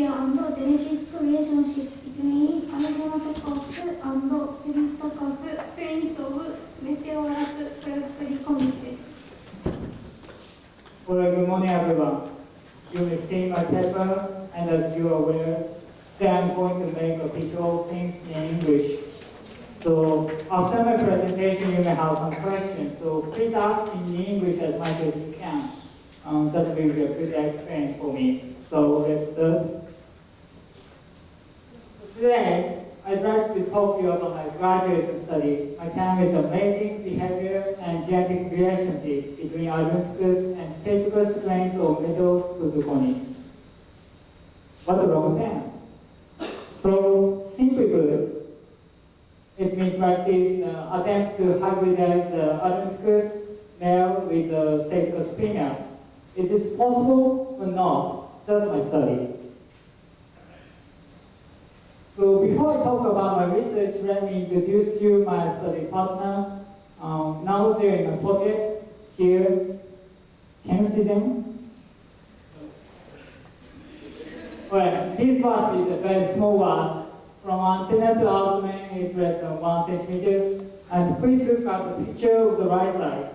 and genetic relationship between Argonauticus and Ceratopus strains of Meteorus prolificonis です。Well, good morning, everyone. You will see my paper, and as you are aware, that I'm going to make a picture of things in English. So after my presentation, you may have some questions. So please ask in English as much as you can. That will be a good experience for me. So let's start. Today, I'd like to talk to you about my graduate study. My time is amazing behavior and genetic relationship between Argonauticus and Ceratopus strains of Meteorus prolificonis. What a long time. So simply put, it means like this attempt to hybridize the Argonauticus male with the Ceratopus female. Is it possible or not? That's my study. So before I talk about my research, let me introduce you my study partner. Now they're in a project here. Can you see them? Well, this wasp is a very small wasp. From antenna to abdomen is less than 1 centimeter. And please look at the picture of the right side.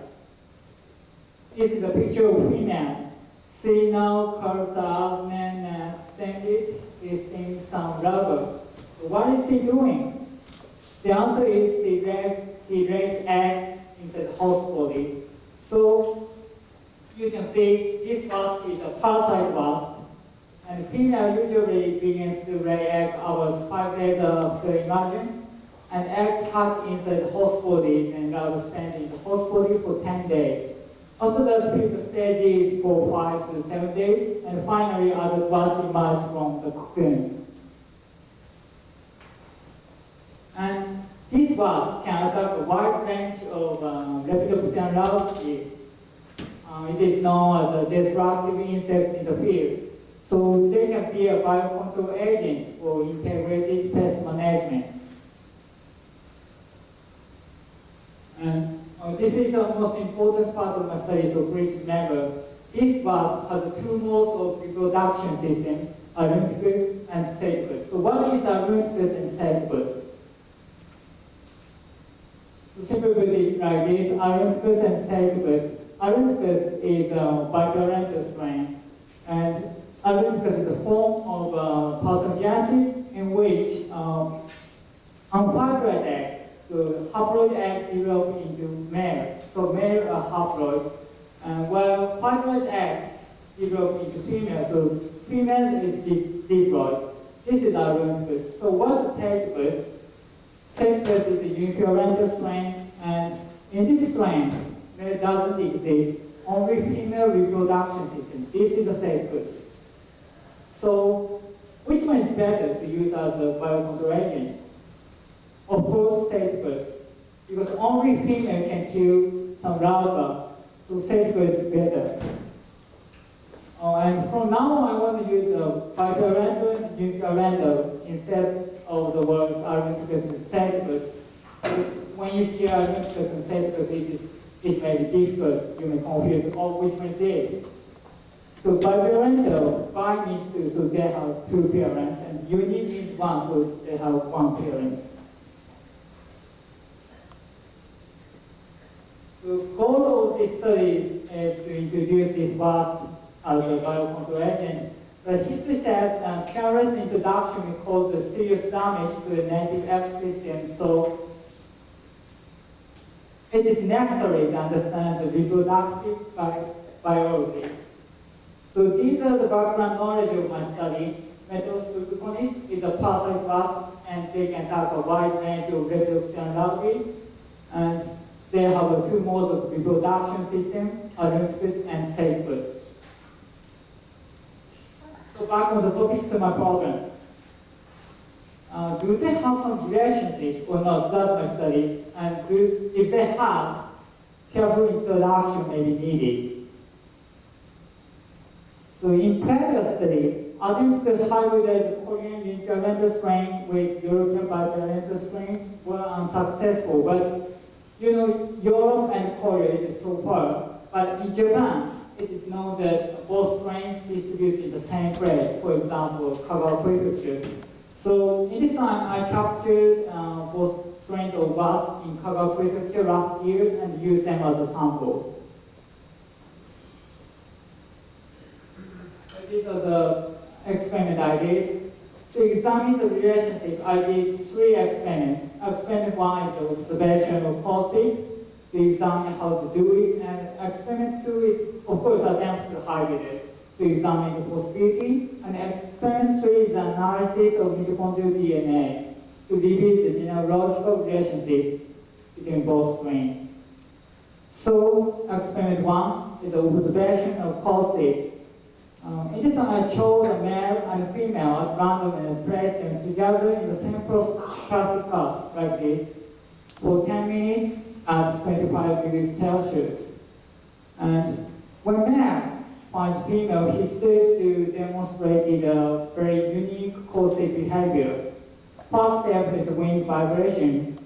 This is a picture of female. See now, curves the abdomen and extended, listing some rubber. So what is she doing? The answer is she lays eggs inside the host body. So you can see this wasp is a parasite wasp. And female usually begins to lay egg about 5 days after emergence, and eggs hatch inside the host body and larvae spend in the host body for 10 days. After that, pupa stage is for 5 to 7 days, and finally adult wasps emerge from the cocoon. And this wasp can attack a wide range of lepidopteran larvae. It is known as a destructive insect in the field. So they can be a biocontrol agent for integrated pest management. And this is the most important part of my study, so please remember. This wasp has 2 modes of reproduction system, Argonauticus and Ceratopus. So what is Argonauticus and Ceratopus? So simply put it like this, Argonauticus and Ceratopus. Argonauticus is a biparental strain, and Argonauticus is a form of parthenogenesis in which unfertilized egg, so haploid egg develop into male. So male are haploid, and while fertilized egg develop into female, so female is diploid. This is Argonauticus. So what's Ceratopus? Ceratopus is a uniparental strain, and in this strain, male doesn't exist, only female reproduction system. This is the Ceratopus. So, which one is better to use as a biocontrol agent? Of course, Ceratopus, because only female can kill some larvae, so Ceratopus is better. And from now on, I want to use a biparental and uniparental instead of the words Argonauticus and Ceratopus. Because when you hear Argonauticus and Ceratopus, it may be difficult. You may confuse, which one is it? So biparental, bi means 2, so they have 2 parents, and uni means 1, so they have 1 parent. So goal of this study is to introduce this wasp as a biocontrol agent. But history says that careless introduction will cause a serious damage to the native ecosystem, so it is necessary to understand the reproductive biology. So these are the background knowledge of my study. Meteorus prolificonis is a parasite wasp, and they can attack a wide range of lepidopteran larvae, and they have 2 modes of reproduction system, Argonauticus and Ceratopus. So back on the topics to my problem. Do they have some relationship or not? That's my study. And if they have, careful introduction may be needed. So in previous study, Argonauticus hybridized Korean uniparental strain with European biparental strains were unsuccessful. But you know, Europe and Korea is so far. But in Japan, it is known that both strains distribute in the same place, for example, Kagawa Prefecture. So in this time, I captured both strains of wasp in Kagawa Prefecture last year and used them as a sample. These are the experiments I did. To examine the relationship, I did 3 experiments. Experiment 1 is the observation of caustic, to examine how to do it, and experiment 2 is, of course, attempt to hybridize, to examine the possibility, and experiment 3 is the analysis of mitochondrial DNA, to reveal the genealogical relationship between both strains. So, experiment 1 is the observation of caustic. In this one, I chose a male and female at random and placed them together in the same plastic cups, like this, for 10 minutes at 25 degrees Celsius. And when male finds female, he starts to demonstrate a very unique caustic behavior. First step is wind vibration.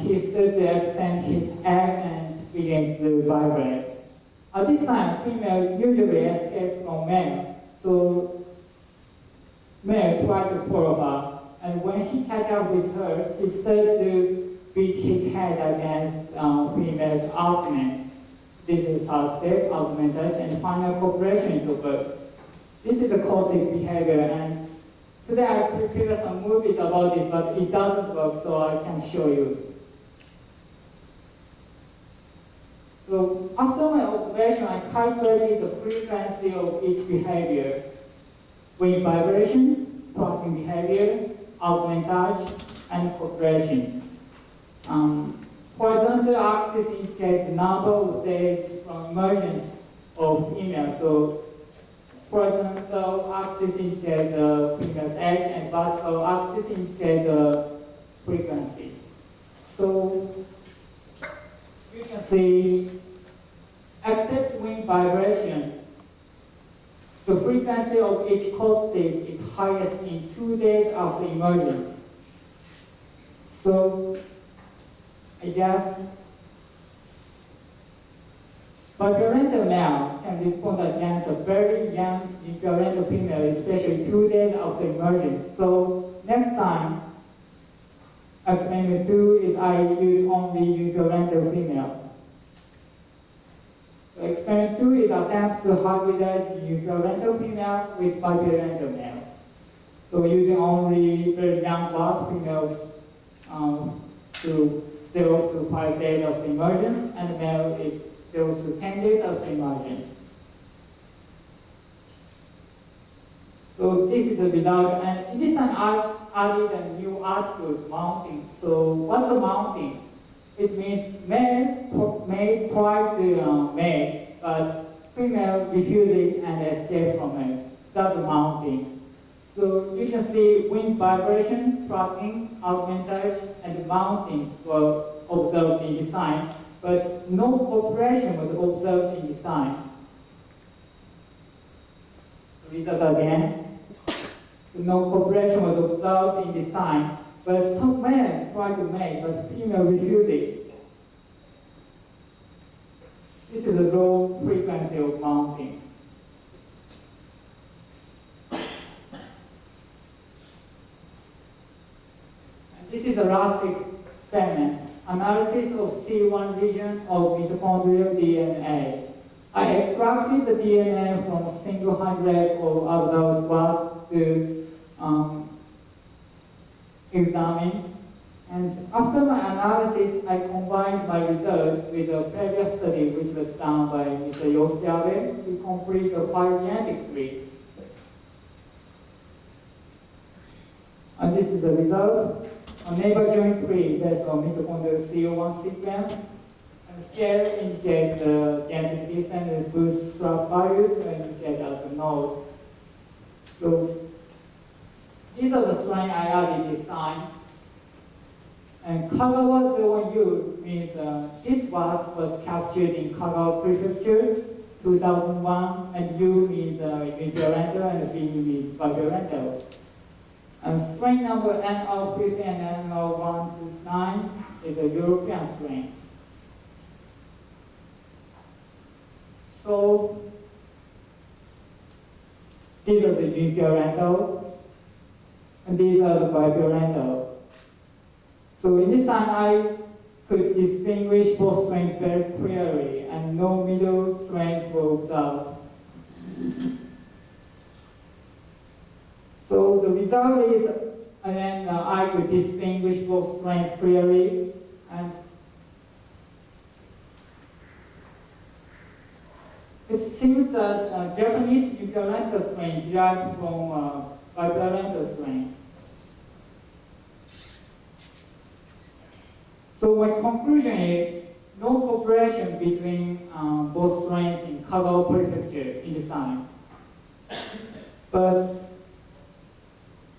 He starts to extend his egg and begins to vibrate. At this time, female usually escapes from male, so male tries to follow her, and when he catches up with her, he starts to beat his head against female's abdomen. This is her step, augmentation, and final cooperation is over. This is the caustic behavior, and today I prepared some movies about this, but it doesn't work, so I can't show you. So after my observation, I calculated the frequency of each behavior: wind vibration, plucking behavior, augmentation, and cooperation. Horizontal axis indicates the number of days from emergence of female. So horizontal axis indicates the female's age, and vertical axis indicates the frequency. So you can see, except wind vibration, the frequency of each caustic is highest in 2 days after emergence. So I guess biparental male can respond against a very young uniparental female, especially 2 days after emergence. So next time, experiment 2 is I use only uniparental female. So experiment 2 is attempt to hybridize uniparental female with biparental male. So using only very young wasp females to 0 to 5 days of emergence, and the male is 0 to 10 days of emergence. So this is the result, and in this time I added a new article, mounting. So what's a mounting? It means male may try to mate, but female refuses it and escapes from it. That's a mounting. So you can see wind vibration, tracking, augmentation, and mounting were observed in this time, but no cooperation was observed in this time. Result again. No cooperation was observed in this time, but some males try to mate, but female refuse it. This is the low frequency of mounting. And this is the last experiment, analysis of C1 region of mitochondrial DNA. I extracted the DNA from a single hundred of adult wasps to examine, and after my analysis, I combined my results with a previous study which was done by Mr. Yoshiabe to complete a phylogenetic tree. And this is the result. A neighbor joint tree based on mitochondrial CO1 sequence. And scale indicates the genetic distance and bootstrap values indicate as a node. So these are the strains I added this time. And Kagawa 01U means this wasp was captured in Kagawa Prefecture 2001, and U means uniparental and B means biparental. And strain number NR50 and NR129 is a European strain. So these are the uniparental, and these are the biparental. So in this time, I could distinguish both strains very clearly, and no middle strains were observed. So the result is, and then I could distinguish both strains clearly, and it seems that Japanese uniparental strain derives from biparental strain. So my conclusion is no cooperation between both strains in Kagawa Prefecture in this time. But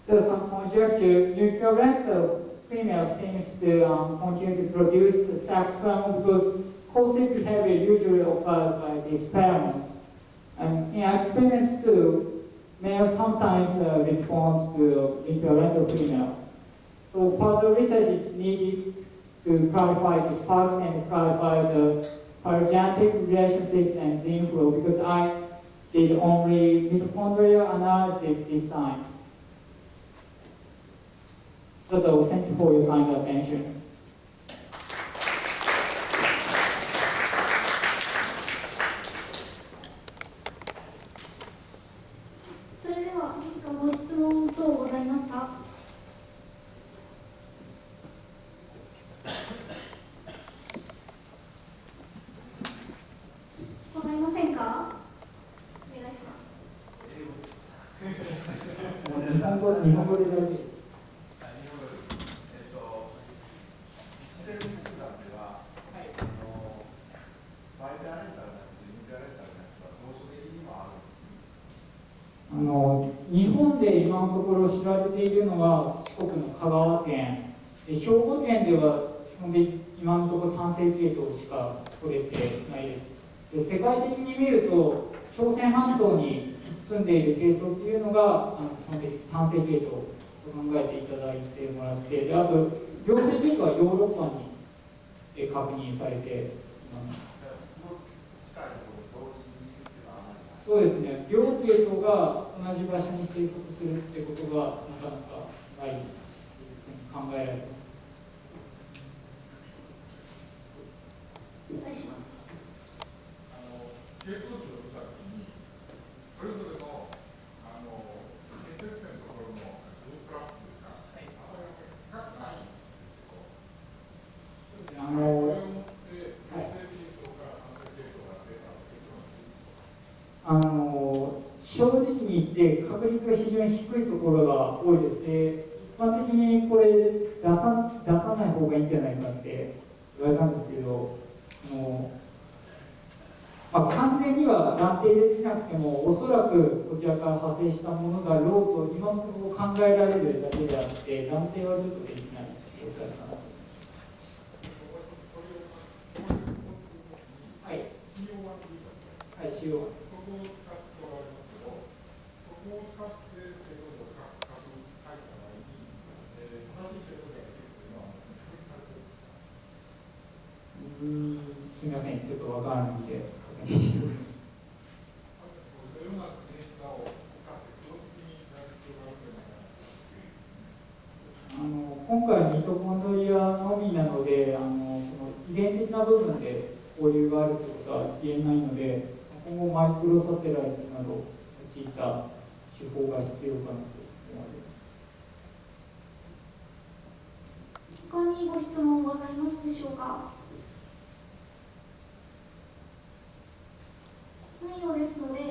there's some conjecture. Uniparental female seems to continue to produce the sex hormone because coercive behavior usually occurs by these pheromones. And in experiments too, males sometimes respond to uniparental female. So further research is needed to clarify the fact and clarify the phylogenetic relationships and gene flow, because I did only mitochondrial analysis this time. That's all. Thank you for your kind attention. それでは何かご質問等ございますか？ございませんか？お願いします。日本語で大丈夫です。日本で今のところ知られているのは四国の香川県、兵庫県では基本的に今のところ単性系統しか取れてないです。世界的に見ると朝鮮半島に住んでいる系統っていうのが基本的に単性系統と考えていただいてもらって、であと両性系統はヨーロッパに確認されています。そうですね、両系統が同じ場所に生息するってことがなかなかないというふうに考えられます。お願いします。系統値を見たときに、それぞれの結節点のところのブーストラップですか、はい、あまり深くないんですけど、これをもって陽性系統から単性系統が出たっていうのは正直に言って確率が非常に低いところが多いです。で、一般的にこれ出さない方がいいんじゃないかって言われたんですけど、完全には断定できなくても、おそらくこちらから派生したものだろうと今のところ考えられるだけであって、断定はちょっとできない状態かなと。はい。はい、CO1。そこを使っておられますけど、そこを使って結構確率書いた場合に、正しい結果が出てくるのは確認されてるんですか？すみません、ちょっとわからないので確認しております。いろんな電子を使って基本的にやる必要があるんじゃないかな。今回ミトコンドリアのみなので、その遺伝的な部分で交流があるということは言えないので、今後マイクロサテライトなどを用いた手法が必要かなと思われます。他にご質問ございますでしょうか？ないようですので、